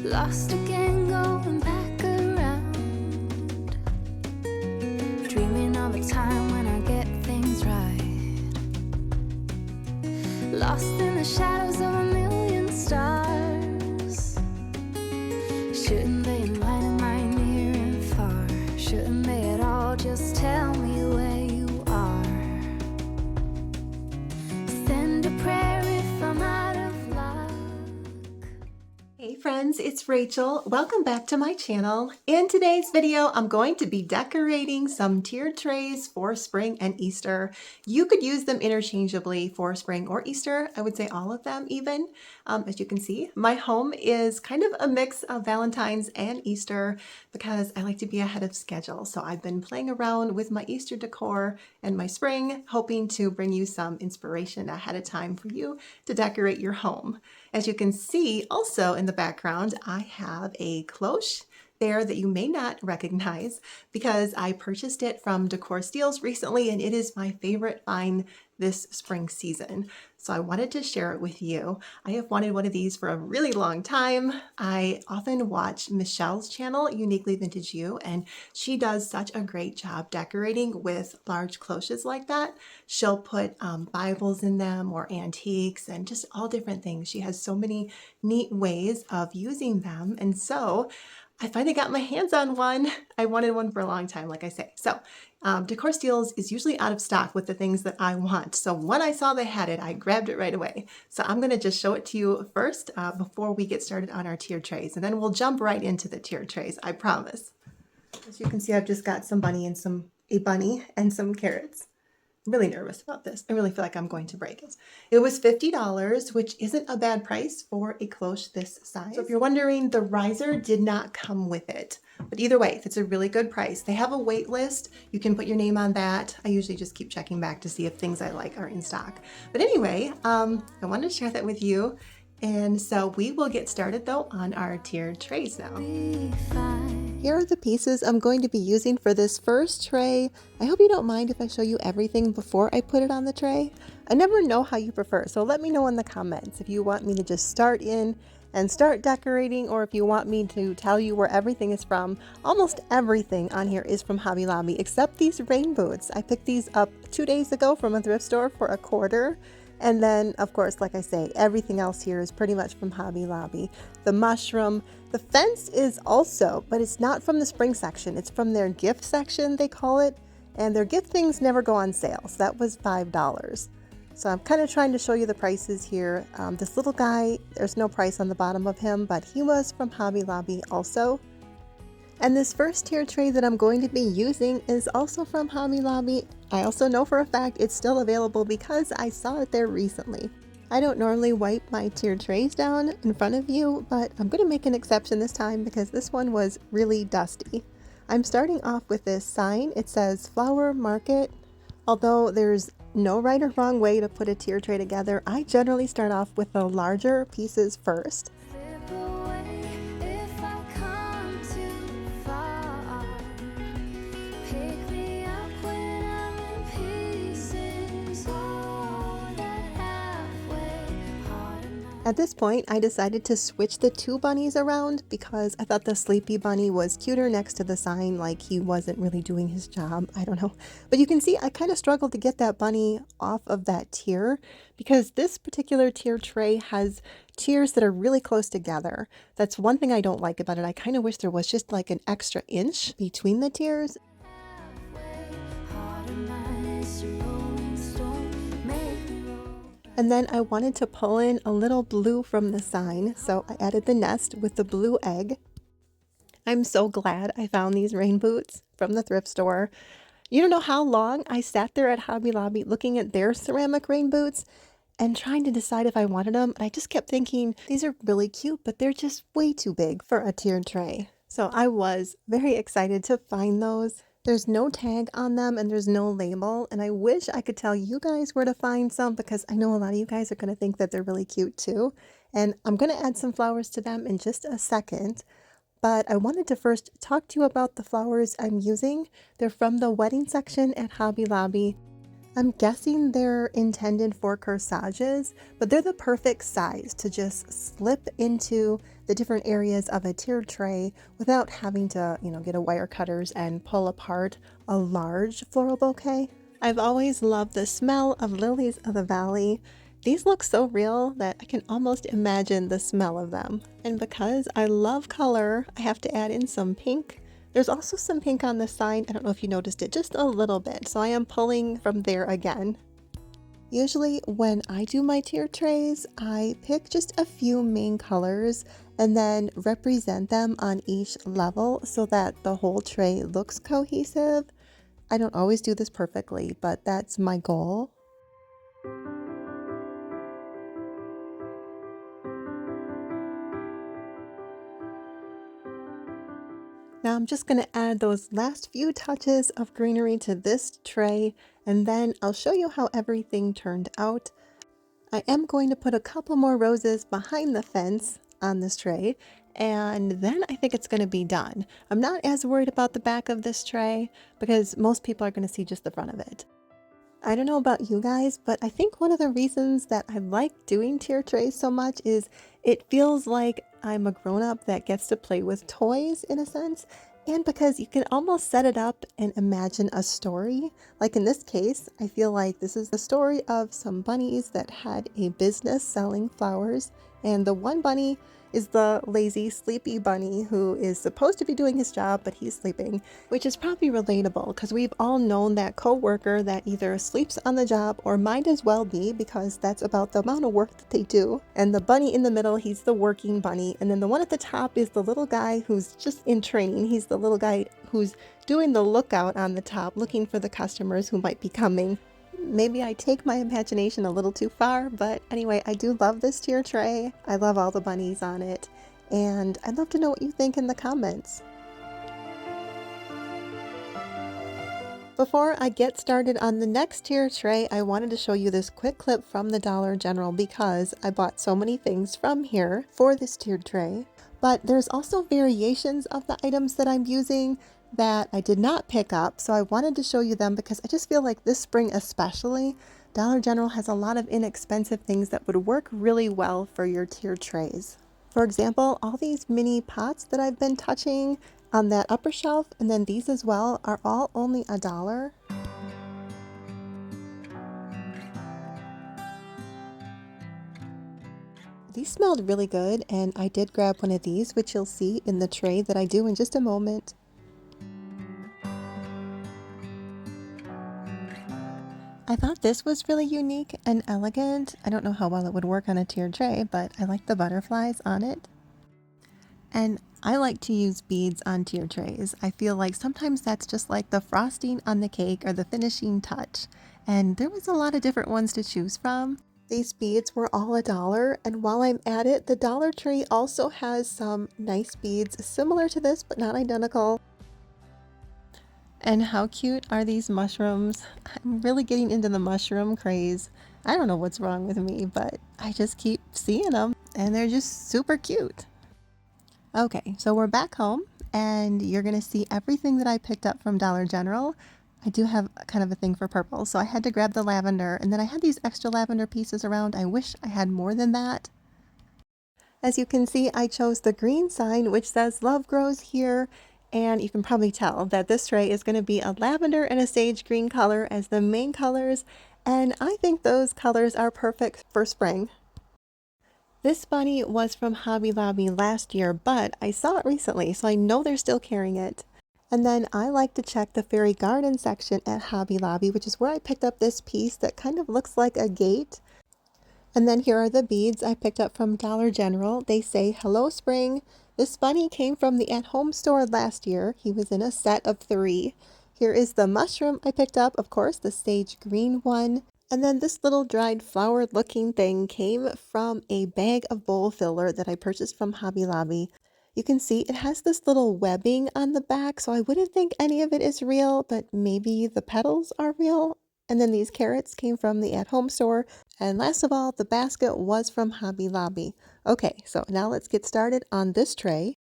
Lost again, going back around, dreaming of a time when I get things right. Lost in the shadows of a million stars. Shouldn't they enlighten my near and far? Shouldn't they at all just tell me where you are? Send a prayer if I'm out of luck. Hey friends, it's Rachel. Welcome back to my channel. In today's video, I'm going to be decorating some tiered trays for spring and Easter. You could use them interchangeably for spring or Easter. I would say all of them even. As you can see, my home is kind of a mix of Valentine's and Easter because I like to be ahead of schedule. So I've been playing around with my Easter decor and my spring, hoping to bring you some inspiration ahead of time for you to decorate your home. As you can see also in the background, I have a cloche there that you may not recognize because I purchased it from Decor Steals recently and it is my favorite find this spring season. So I wanted to share it with you. I have wanted one of these for a really long time. I often watch Michelle's channel, Uniquely Vintage You, and she does such a great job decorating with large cloches like that. She'll put Bibles in them or antiques and just all different things. She has so many neat ways of using them. And so I finally got my hands on one. I wanted one for a long time, like I say. So Decor Steals is usually out of stock with the things that I want. So when I saw they had it, I grabbed it right away. So I'm going to just show it to you first before we get started on our tiered trays. And then we'll jump right into the tiered trays, I promise. As you can see, I've just got some bunny and a bunny and some carrots. I'm really nervous about this. I really feel like I'm going to break it. It was $50, which isn't a bad price for a cloche this size. So if you're wondering, the riser did not come with it. But either way, it's a really good price. They have a wait list. You can put your name on that. I usually just keep checking back to see if things I like are in stock. But anyway, I wanted to share that with you. And so we will get started though on our tiered trays now. Here are the pieces I'm going to be using for this first tray. I hope you don't mind if I show you everything before I put it on the tray. I never know how you prefer, so let me know in the comments if you want me to just start in and start decorating, or if you want me to tell you where everything is from. Almost everything on here is from Hobby Lobby except these rain boots. I picked these up 2 days ago from a thrift store for $1. And then, of course, like I say, everything else here is pretty much from Hobby Lobby. The mushroom, the fence is also, but it's not from the spring section. It's from their gift section, they call it. And their gift things never go on sale. So that was $5. So I'm kind of trying to show you the prices here. This little guy, there's no price on the bottom of him, but he was from Hobby Lobby also. And this first tier tray that I'm going to be using is also from Hobby Lobby. I also know for a fact it's still available because I saw it there recently. I don't normally wipe my tier trays down in front of you, but I'm going to make an exception this time because this one was really dusty. I'm starting off with this sign. It says Flower Market. Although there's no right or wrong way to put a tier tray together, I generally start off with the larger pieces first. At this point, I decided to switch the two bunnies around because I thought the sleepy bunny was cuter next to the sign, like he wasn't really doing his job. I don't know. But you can see I kind of struggled to get that bunny off of that tier because this particular tier tray has tiers that are really close together. That's one thing I don't like about it. I kind of wish there was just like an extra inch between the tiers. And then I wanted to pull in a little blue from the sign, so I added the nest with the blue egg. I'm so glad I found these rain boots from the thrift store. You don't know how long I sat there at Hobby Lobby looking at their ceramic rain boots and trying to decide if I wanted them. And I just kept thinking, these are really cute, but they're just way too big for a tiered tray. So I was very excited to find those. There's no tag on them and there's no label, and I wish I could tell you guys where to find some because I know a lot of you guys are going to think that they're really cute too. And I'm going to add some flowers to them in just a second, but I wanted to first talk to you about the flowers I'm using. They're from the wedding section at Hobby Lobby. I'm guessing they're intended for corsages, but they're the perfect size to just slip into the different areas of a tiered tray without having to, get a wire cutters and pull apart a large floral bouquet. I've always loved the smell of lilies of the valley. These look so real that I can almost imagine the smell of them. And because I love color, I have to add in some pink. There's also some pink on the side. I don't know if you noticed it, just a little bit. So I am pulling from there again. Usually when I do my tier trays, I pick just a few main colors and then represent them on each level so that the whole tray looks cohesive. I don't always do this perfectly, but that's my goal. Now I'm just going to add those last few touches of greenery to this tray, and then I'll show you how everything turned out. I am going to put a couple more roses behind the fence on this tray, and then I think it's going to be done. I'm not as worried about the back of this tray because most people are going to see just the front of it. I don't know about you guys, but I think one of the reasons that I like doing tier trays so much is it feels like I'm a grown-up that gets to play with toys in a sense, and because you can almost set it up and imagine a story. Like in this case, I feel like this is the story of some bunnies that had a business selling flowers, and the one bunny is the lazy, sleepy bunny who is supposed to be doing his job, but he's sleeping, which is probably relatable because we've all known that coworker that either sleeps on the job or might as well be because that's about the amount of work that they do. And the bunny in the middle, he's the working bunny. And then the one at the top is the little guy who's just in training. He's the little guy who's doing the lookout on the top, looking for the customers who might be coming. Maybe I take my imagination a little too far, but anyway, I do love this tier tray. I love all the bunnies on it, and I'd love to know what you think in the comments. Before I get started on the next tier tray, I wanted to show you this quick clip from the Dollar General because I bought so many things from here for this tiered tray. But there's also variations of the items that I'm using that I did not pick up, so I wanted to show you them because I just feel like this spring especially, Dollar General has a lot of inexpensive things that would work really well for your tiered trays. For example, all these mini pots that I've been touching on that upper shelf, and then these as well, are all only $1. These smelled really good, and I did grab one of these, which you'll see in the tray that I do in just a moment. I thought this was really unique and elegant. I don't know how well it would work on a tiered tray, but I like the butterflies on it. And I like to use beads on tier trays. I feel like sometimes that's just like the frosting on the cake or the finishing touch. And there was a lot of different ones to choose from. These beads were all $1, and while I'm at it, the Dollar Tree also has some nice beads similar to this but not identical. And how cute are these mushrooms? I'm really getting into the mushroom craze. I don't know what's wrong with me, but I just keep seeing them and they're just super cute. Okay, so we're back home and you're gonna see everything that I picked up from Dollar General. I do have kind of a thing for purple, so I had to grab the lavender, and then I had these extra lavender pieces around. I wish I had more than that. As you can see, I chose the green sign, which says love grows here, and you can probably tell that this tray is going to be a lavender and a sage green color as the main colors, and I think those colors are perfect for spring. This bunny was from Hobby Lobby last year, but I saw it recently, so I know they're still carrying it. And then I like to check the fairy garden section at Hobby Lobby, which is where I picked up this piece that kind of looks like a gate. And then here are the beads I picked up from Dollar General. They say, "Hello Spring." This bunny came from the at-home store last year. He was in a set of 3. Here is the mushroom I picked up, of course, the sage green one. And then this little dried flower looking thing came from a bag of bowl filler that I purchased from Hobby Lobby. You can see it has this little webbing on the back, so I wouldn't think any of it is real, but maybe the petals are real. And then these carrots came from the at-home store. And last of all, the basket was from Hobby Lobby. Okay, so now let's get started on this tray.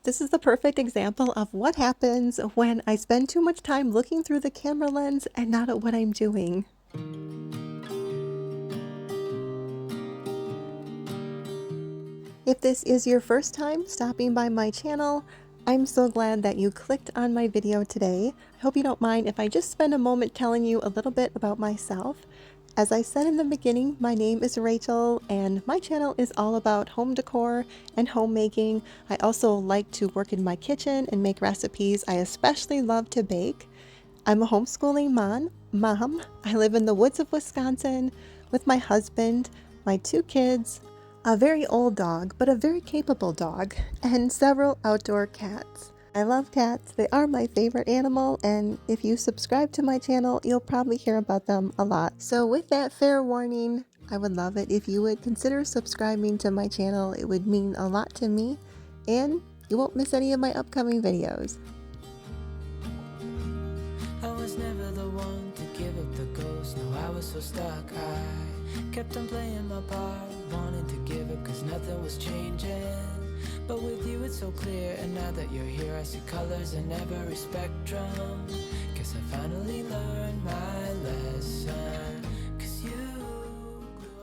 This is the perfect example of what happens when I spend too much time looking through the camera lens and not at what I'm doing. If this is your first time stopping by my channel, I'm so glad that you clicked on my video today. I hope you don't mind if I just spend a moment telling you a little bit about myself. As I said in the beginning, my name is Rachel and my channel is all about home decor and homemaking. I also like to work in my kitchen and make recipes. I especially love to bake. I'm a homeschooling mom. I live in the woods of Wisconsin with my husband, my 2 kids, a very old dog, but a very capable dog, and several outdoor cats. I love cats. They are my favorite animal, and if you subscribe to my channel, you'll probably hear about them a lot. So with that fair warning, I would love it if you would consider subscribing to my channel. It would mean a lot to me, and you won't miss any of my upcoming videos. I was never the one to give up the ghost. No, I was so stuck. I kept on playing my part, wanting to give up cause nothing was changing. But with you it's so clear, and now that you're here I see colors in every spectrum. Guess I finally learned my lesson. Cause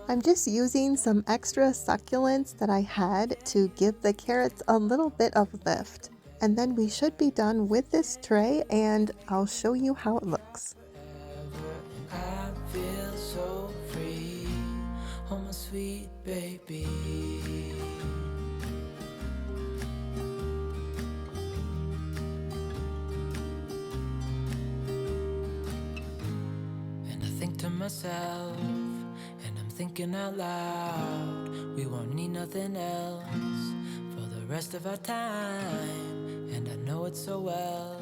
I'm just using some extra succulents that I had to give the carrots a little bit of lift. And then we should be done with this tray and I'll show you how it looks. I feel so free, oh my sweet baby. And I think to myself, and I'm thinking out loud, we won't need nothing else for the rest of our time. And I know it so well,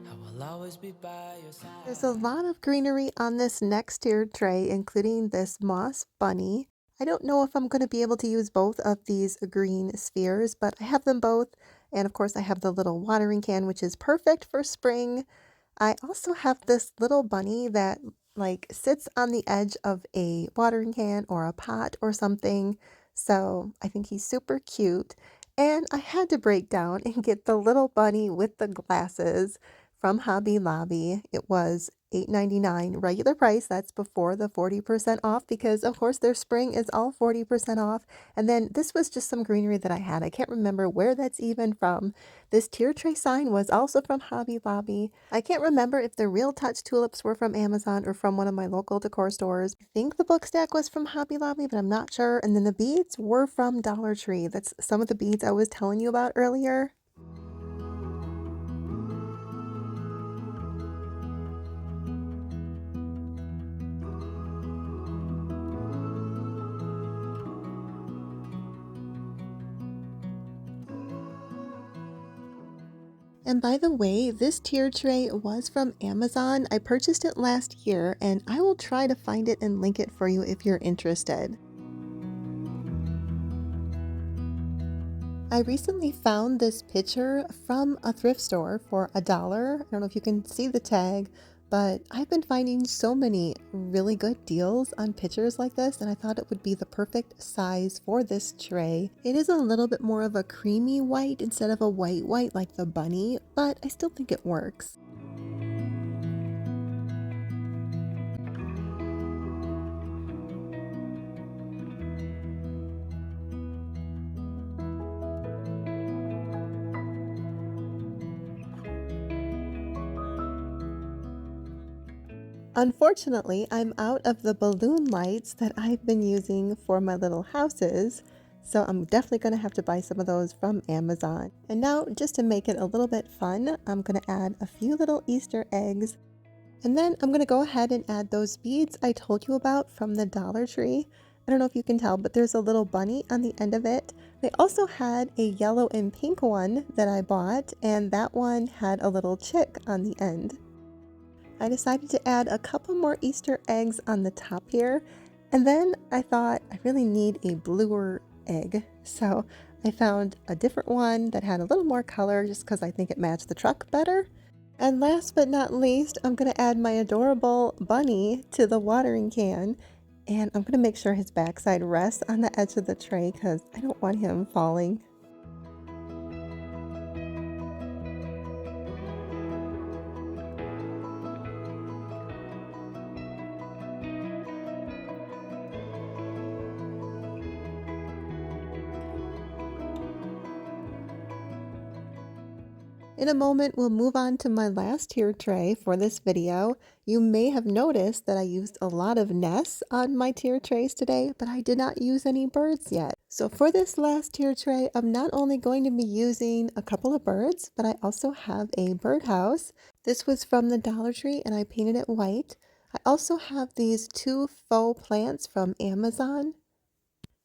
I will always be by your side. There's a lot of greenery on this next tiered tray, including this moss bunny. I don't know if I'm going to be able to use both of these green spheres, but I have them both. And of course I have the little watering can, which is perfect for spring. I also have this little bunny that like sits on the edge of a watering can or a pot or something. So I think he's super cute. And I had to break down and get the little bunny with the glasses from Hobby Lobby. It was $8.99 regular price. That's before the 40% off because of course their spring is all 40% off. And then this was just some greenery that I had. I can't remember where that's even from. This tier tray sign was also from Hobby Lobby. I can't remember if the Real Touch tulips were from Amazon or from one of my local decor stores. I think the book stack was from Hobby Lobby, but I'm not sure. And then the beads were from Dollar Tree. That's some of the beads I was telling you about earlier. And by the way, this tier tray was from Amazon. I purchased it last year and I will try to find it and link it for you if you're interested. I recently found this picture from a thrift store for $1. I don't know if you can see the tag, but I've been finding so many really good deals on pictures like this, and I thought it would be the perfect size for this tray. It is a little bit more of a creamy white instead of a white like the bunny, but I still think it works. Unfortunately, I'm out of the balloon lights that I've been using for my little houses, so I'm definitely going to have to buy some of those from Amazon. And now, just to make it a little bit fun, I'm going to add a few little Easter eggs. And then I'm going to go ahead and add those beads I told you about from the Dollar Tree. I don't know if you can tell, but there's a little bunny on the end of it. They also had a yellow and pink one that I bought, and that one had a little chick on the end. I decided to add a couple more Easter eggs on the top here, and then I thought I really need a bluer egg, so I found a different one that had a little more color just because I think it matched the truck better. And last but not least, I'm going to add my adorable bunny to the watering can, and I'm going to make sure his backside rests on the edge of the tray because I don't want him falling. In a moment, we'll move on to my last tier tray for this video. You may have noticed that I used a lot of nests on my tier trays today, but I did not use any birds yet. So for this last tier tray, I'm not only going to be using a couple of birds, but I also have a birdhouse. This was from the Dollar Tree and I painted it white. I also have these two faux plants from Amazon.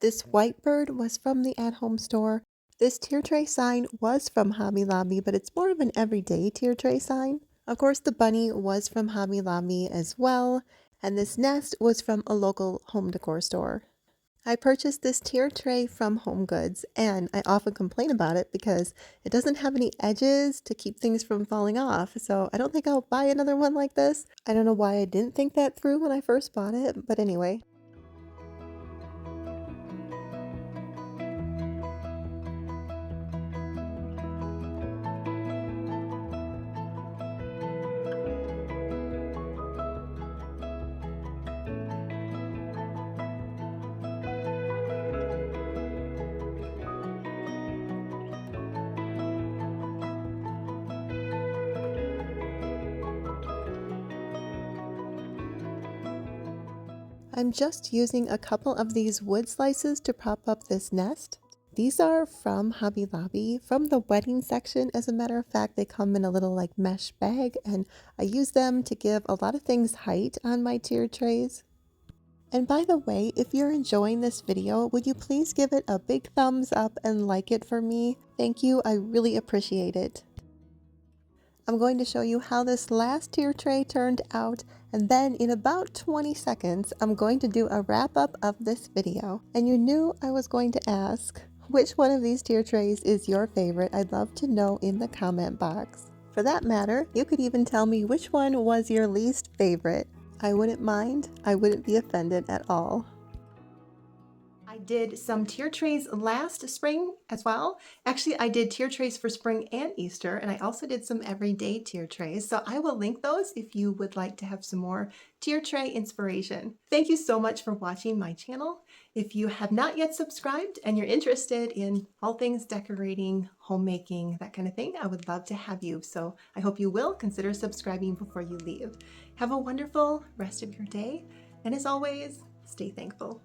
This white bird was from the at-home store. This tier tray sign was from Hobby Lobby, but it's more of an everyday tier tray sign. Of course, the bunny was from Hobby Lobby as well, and this nest was from a local home decor store. I purchased this tier tray from Home Goods, and I often complain about it because it doesn't have any edges to keep things from falling off, so I don't think I'll buy another one like this. I don't know why I didn't think that through when I first bought it, but anyway. I'm just using a couple of these wood slices to prop up this nest. These are from Hobby Lobby, from the wedding section. As a matter of fact, they come in a little like mesh bag, and I use them to give a lot of things height on my tier trays. And by the way, if you're enjoying this video, would you please give it a big thumbs up and like it for me? Thank you, I really appreciate it. I'm going to show you how this last tier tray turned out, and then in about 20 seconds, I'm going to do a wrap up of this video. And you knew I was going to ask, which one of these tier trays is your favorite? I'd love to know in the comment box. For that matter, you could even tell me which one was your least favorite. I wouldn't mind, I wouldn't be offended at all. I did some tier trays last spring as well. Actually, I did tier trays for spring and Easter, and I also did some everyday tier trays. So I will link those if you would like to have some more tier tray inspiration. Thank you so much for watching my channel. If you have not yet subscribed and you're interested in all things decorating, homemaking, that kind of thing, I would love to have you. So I hope you will consider subscribing before you leave. Have a wonderful rest of your day. And as always, stay thankful.